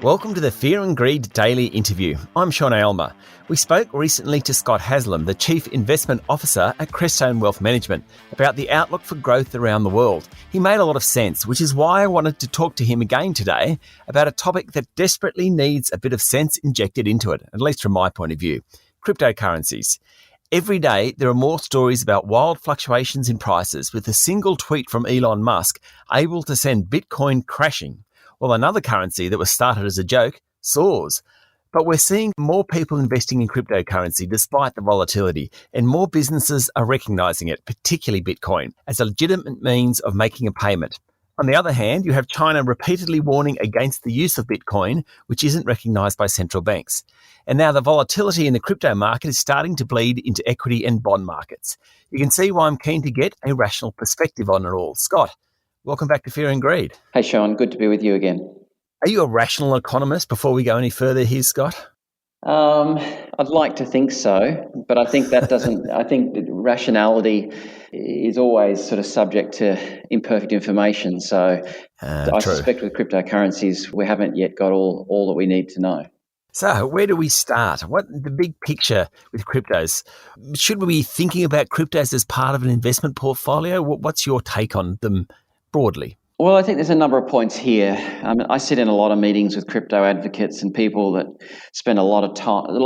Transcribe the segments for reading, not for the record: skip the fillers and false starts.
Welcome to the Fear and Greed Daily Interview. I'm Sean Aylmer. We spoke recently to Scott Haslem, the Chief Investment Officer at Crestone Wealth Management, about the outlook for growth around the world. He made a lot of sense, which is why I wanted to talk to him again today about a topic that desperately needs a bit of sense injected into it, at least from my point of view: cryptocurrencies. Every day, there are more stories about wild fluctuations in prices, with a single tweet from Elon Musk able to send Bitcoin crashing, while another currency that was started as a joke soars. But we're seeing more people investing in cryptocurrency despite the volatility, and more businesses are recognizing it, particularly Bitcoin, as a legitimate means of making a payment. On the other hand, you have China repeatedly warning against the use of Bitcoin, which isn't recognized by central banks. And now the volatility in the crypto market is starting to bleed into equity and bond markets. You can see why I'm keen to get a rational perspective on it all. Scott, welcome back to Fear and Greed. Hey, Sean. Good to be with you again. Are you a rational economist before we go any further here, Scott? I'd like to think so, but I think that doesn't. I think that rationality is always sort of subject to imperfect information. So I suspect with cryptocurrencies, we haven't yet got all that we need to know. So where do we start? What the big picture with cryptos? Should we be thinking about cryptos as part of an investment portfolio? What's your take on them broadly? Well, I think there's a number of points here. I sit in a lot of meetings with crypto advocates and people that spend a lot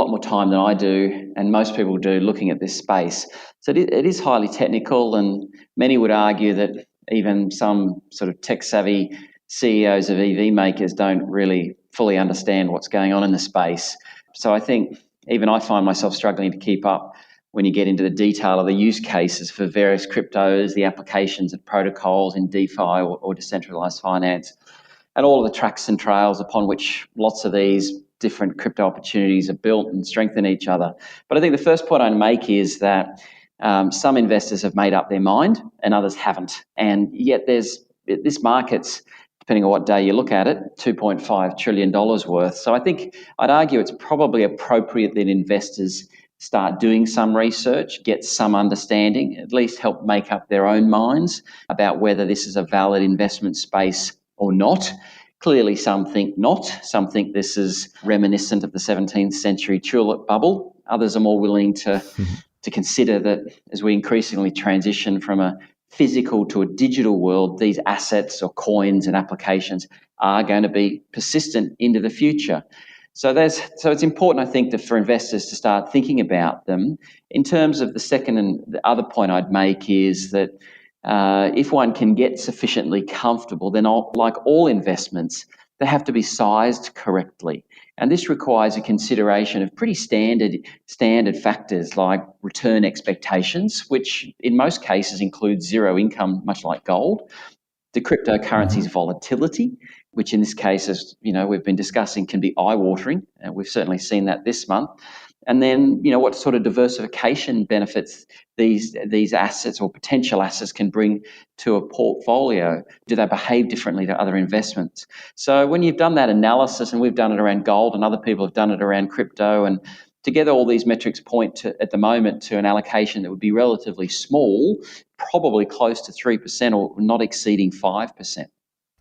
more time than I do, and most people do, looking at this space. So it is highly technical, and many would argue that even some sort of tech-savvy CEOs of EV makers don't really fully understand what's going on in the space. So I think even I find myself struggling to keep up when you get into the detail of the use cases for various cryptos, the applications and protocols in DeFi or decentralized finance, and all of the tracks and trails upon which lots of these different crypto opportunities are built and strengthen each other. But I think the first point I'd make is that some investors have made up their mind and others haven't. And yet this market's, depending on what day you look at it, $2.5 trillion worth. So I think I'd argue it's probably appropriate that investors start doing some research, get some understanding, at least help make up their own minds about whether this is a valid investment space or not. Clearly, some think not. Some think this is reminiscent of the 17th century tulip bubble. Others are more willing to consider that as we increasingly transition from a physical to a digital world, these assets or coins and applications are going to be persistent into the future. So it's important, I think, for investors to start thinking about them. In terms of the second and the other point I'd make is that if one can get sufficiently comfortable, then like all investments, they have to be sized correctly. And this requires a consideration of pretty standard factors like return expectations, which in most cases include zero income, much like gold. The cryptocurrency's volatility, which in this case, as we've been discussing, can be eye-watering, and we've certainly seen that this month. And then, what sort of diversification benefits these assets or potential assets can bring to a portfolio? Do they behave differently to other investments? So when you've done that analysis, and we've done it around gold, and other people have done it around crypto, and together all these metrics point to, at the moment, to an allocation that would be relatively small, probably close to 3% or not exceeding 5%.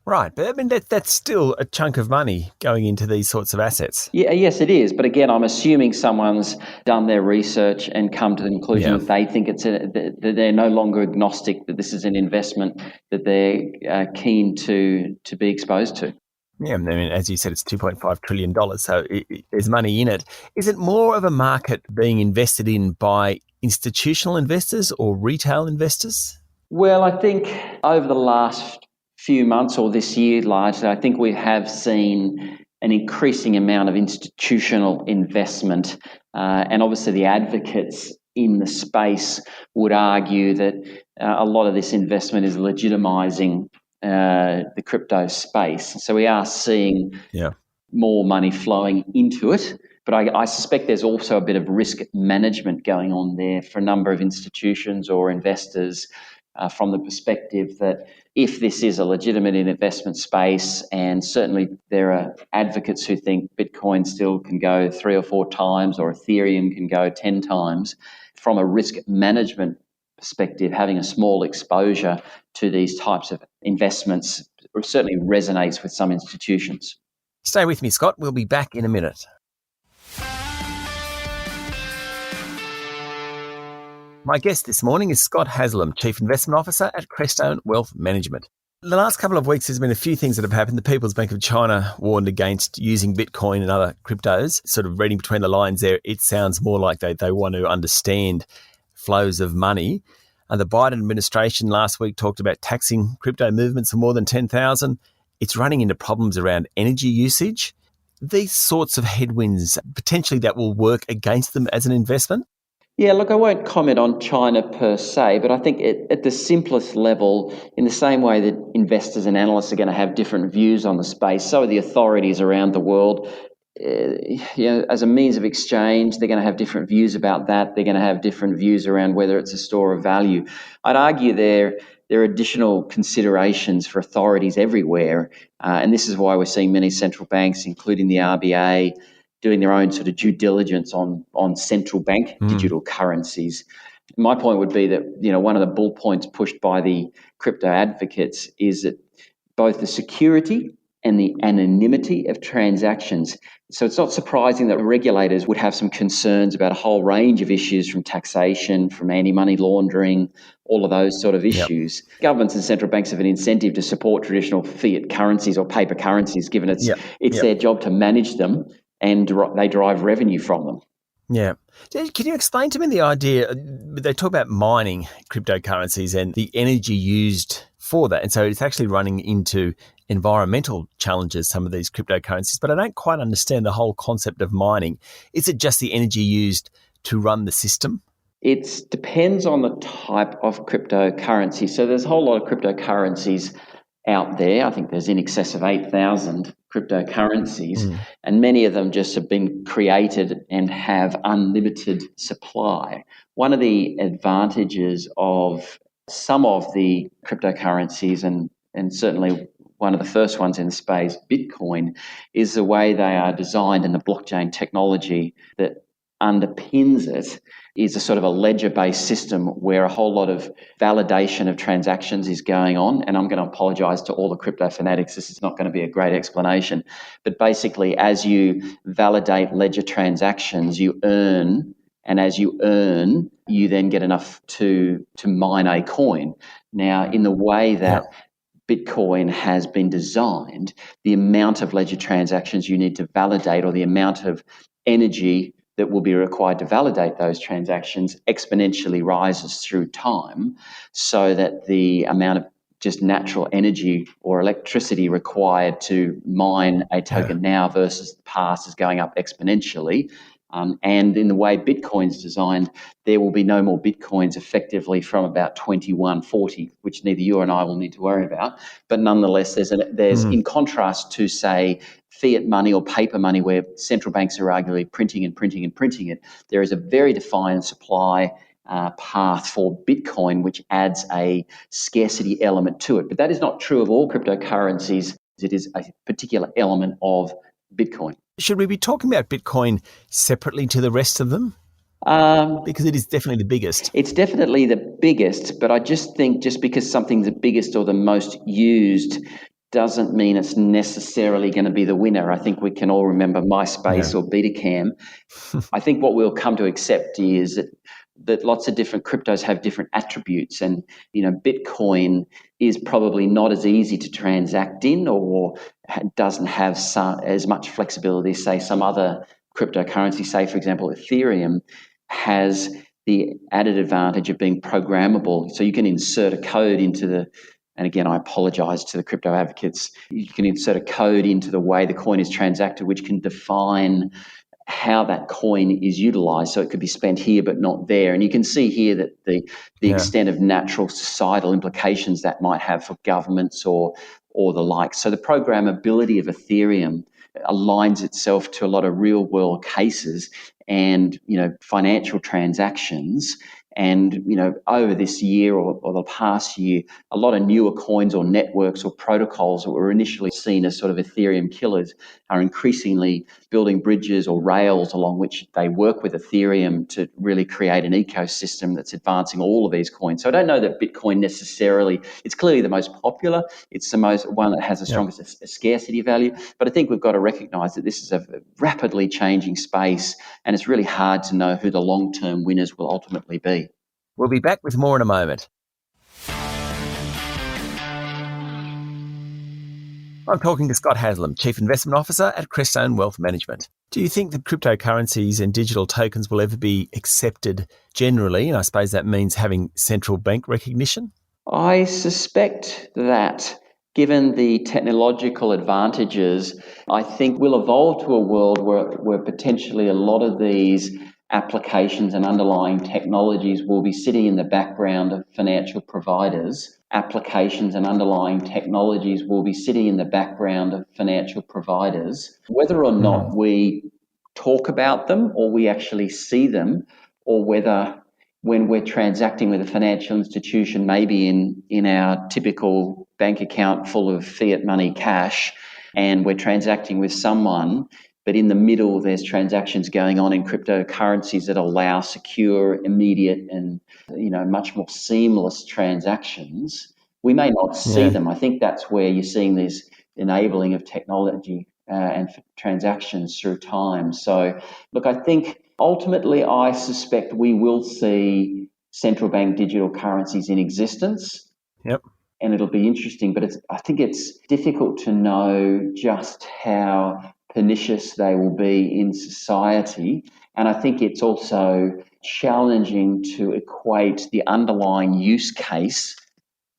Right, but I mean that's still a chunk of money going into these sorts of assets. Yeah, yes, it is. But again, I'm assuming someone's done their research and come to the conclusion that they think that they're no longer agnostic, that this is an investment that they're keen to be exposed to. Yeah, I mean, as you said, it's $2.5 trillion, so there's money in it. Is it more of a market being invested in by institutional investors or retail investors? Well, I think over the last few months or this year largely, I think we have seen an increasing amount of institutional investment. And obviously the advocates in the space would argue that a lot of this investment is legitimizing the crypto space. So we are seeing more money flowing into it. But I suspect there's also a bit of risk management going on there for a number of institutions or investors from the perspective that if this is a legitimate investment space, and certainly there are advocates who think Bitcoin still can go 3 or 4 times or Ethereum can go 10 times, from a risk management perspective, having a small exposure to these types of investments certainly resonates with some institutions. Stay with me, Scott. We'll be back in a minute. My guest this morning is Scott Haslem, Chief Investment Officer at Crestone Wealth Management. The last couple of weeks, there's been a few things that have happened. The People's Bank of China warned against using Bitcoin and other cryptos. Sort of reading between the lines there, it sounds more like they want to understand flows of money. And the Biden administration last week talked about taxing crypto movements for more than 10,000. It's running into problems around energy usage. These sorts of headwinds, potentially that will work against them as an investment? Yeah, look, I won't comment on China per se, but I think at the simplest level, in the same way that investors and analysts are going to have different views on the space, so are the authorities around the world. As a means of exchange, they're going to have different views about that. They're going to have different views around whether it's a store of value. I'd argue there are additional considerations for authorities everywhere, and this is why we're seeing many central banks, including the RBA, doing their own sort of due diligence on central bank digital currencies. My point would be that, one of the bull points pushed by the crypto advocates is that both the security and the anonymity of transactions. So it's not surprising that regulators would have some concerns about a whole range of issues, from taxation, from anti-money laundering, all of those sort of issues. Yep. Governments and central banks have an incentive to support traditional fiat currencies or paper currencies, given it's their job to manage them, and they derive revenue from them. Yeah. Can you explain to me the idea? They talk about mining cryptocurrencies and the energy used for that. And so it's actually running into environmental challenges, some of these cryptocurrencies, but I don't quite understand the whole concept of mining. Is it just the energy used to run the system? It depends on the type of cryptocurrency. So there's a whole lot of cryptocurrencies out there. I think there's in excess of 8,000 cryptocurrencies, and many of them just have been created and have unlimited supply. One of the advantages of some of the cryptocurrencies, and certainly one of the first ones in the space, Bitcoin, is the way they are designed, and the blockchain technology that underpins it is a sort of a ledger-based system where a whole lot of validation of transactions is going on. And I'm going to apologize to all the crypto fanatics. This is not going to be a great explanation. But basically, as you validate ledger transactions, you earn. And as you earn, you then get enough to mine a coin. Now, in the way that Bitcoin has been designed, the amount of ledger transactions you need to validate, or the amount of energy that will be required to validate those transactions, exponentially rises through time, so that the amount of just natural energy or electricity required to mine a token now versus the past is going up exponentially. And in the way Bitcoin's designed, there will be no more Bitcoins effectively from about 2140, which neither you and I will need to worry about. But nonetheless, there's in contrast to, say, fiat money or paper money, where central banks are arguably printing and printing and printing it, there is a very defined supply path for Bitcoin, which adds a scarcity element to it. But that is not true of all cryptocurrencies. It is a particular element of Bitcoin. Should we be talking about Bitcoin separately to the rest of them? Because it is definitely the biggest. It's definitely the biggest, but I just think just because something's the biggest or the most used doesn't mean it's necessarily going to be the winner. I think we can all remember MySpace or Betacam. I think what we'll come to accept is that lots of different cryptos have different attributes, and Bitcoin is probably not as easy to transact in, or doesn't have as much flexibility as, say, some other cryptocurrency. Say, for example, Ethereum has the added advantage of being programmable, so you can insert a code into the. And again, I apologize to the crypto advocates. You can insert a code into the way the coin is transacted, which can define how that coin is utilized. So it could be spent here but not there. And you can see here that the extent of natural societal implications that might have for governments or the like. So the programmability of Ethereum aligns itself to a lot of real world cases and financial transactions. And over this year or the past year, a lot of newer coins or networks or protocols that were initially seen as sort of Ethereum killers are increasingly building bridges or rails along which they work with Ethereum to really create an ecosystem that's advancing all of these coins. So I don't know that Bitcoin necessarily, it's clearly the most popular, it's the most one that has the strongest scarcity value, but I think we've got to recognise that this is a rapidly changing space and it's really hard to know who the long-term winners will ultimately be. We'll be back with more in a moment. I'm talking to Scott Haslem, Chief Investment Officer at Crestone Wealth Management. Do you think that cryptocurrencies and digital tokens will ever be accepted generally? And I suppose that means having central bank recognition? I suspect that given the technological advantages, I think we'll evolve to a world where potentially a lot of these applications and underlying technologies will be sitting in the background of financial providers. Applications and underlying technologies will be sitting in the background of financial providers. Whether or not we talk about them or we actually see them, or whether when we're transacting with a financial institution, maybe in our typical bank account full of fiat money cash, and we're transacting with someone, but in the middle there's transactions going on in cryptocurrencies that allow secure, immediate and much more seamless transactions, we may not see them. I think that's where you're seeing this enabling of technology and transactions through time. So look, I think ultimately I suspect we will see central bank digital currencies in existence. Yep. And it'll be interesting, but I think it's difficult to know just how pernicious they will be in society. And I think it's also challenging to equate the underlying use case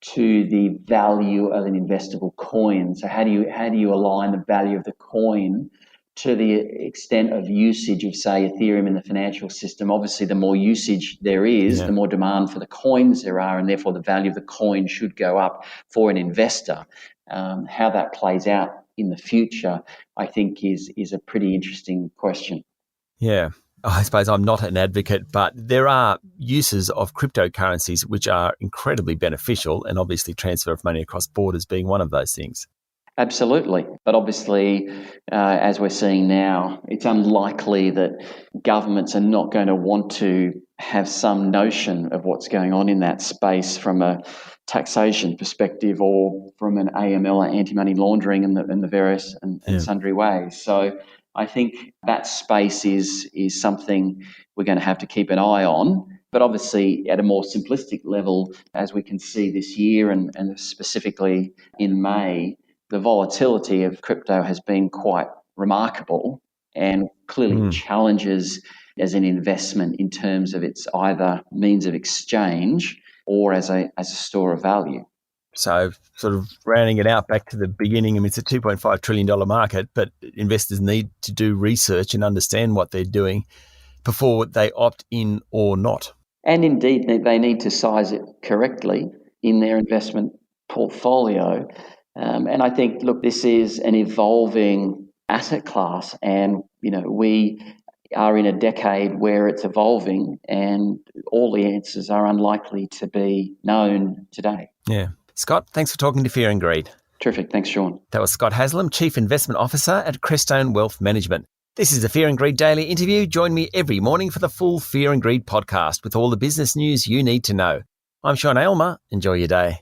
to the value of an investable coin. So how do you align the value of the coin to the extent of usage of, say, Ethereum in the financial system? Obviously, the more usage there is, the more demand for the coins there are, and therefore the value of the coin should go up for an investor. How that plays out in the future, I think, is a pretty interesting question. Yeah. I suppose I'm not an advocate, but there are uses of cryptocurrencies which are incredibly beneficial, and obviously transfer of money across borders being one of those things. Absolutely. But obviously, as we're seeing now, it's unlikely that governments are not going to want to have some notion of what's going on in that space from a taxation perspective or from an AML or anti-money laundering in the various and sundry ways. So I think that space is something we're going to have to keep an eye on. But obviously, at a more simplistic level, as we can see this year and specifically in May, the volatility of crypto has been quite remarkable and clearly challenges as an investment in terms of its either means of exchange or as a store of value. So sort of rounding it out back to the beginning, I mean, it's a $2.5 trillion market, but investors need to do research and understand what they're doing before they opt in or not. And indeed, they need to size it correctly in their investment portfolio. And I think, look, this is an evolving asset class, and we are in a decade where it's evolving, and all the answers are unlikely to be known today. Yeah. Scott, thanks for talking to Fear and Greed. Terrific. Thanks, Sean. That was Scott Haslem, Chief Investment Officer at Crestone Wealth Management. This is the Fear and Greed Daily Interview. Join me every morning for the full Fear and Greed podcast with all the business news you need to know. I'm Sean Aylmer. Enjoy your day.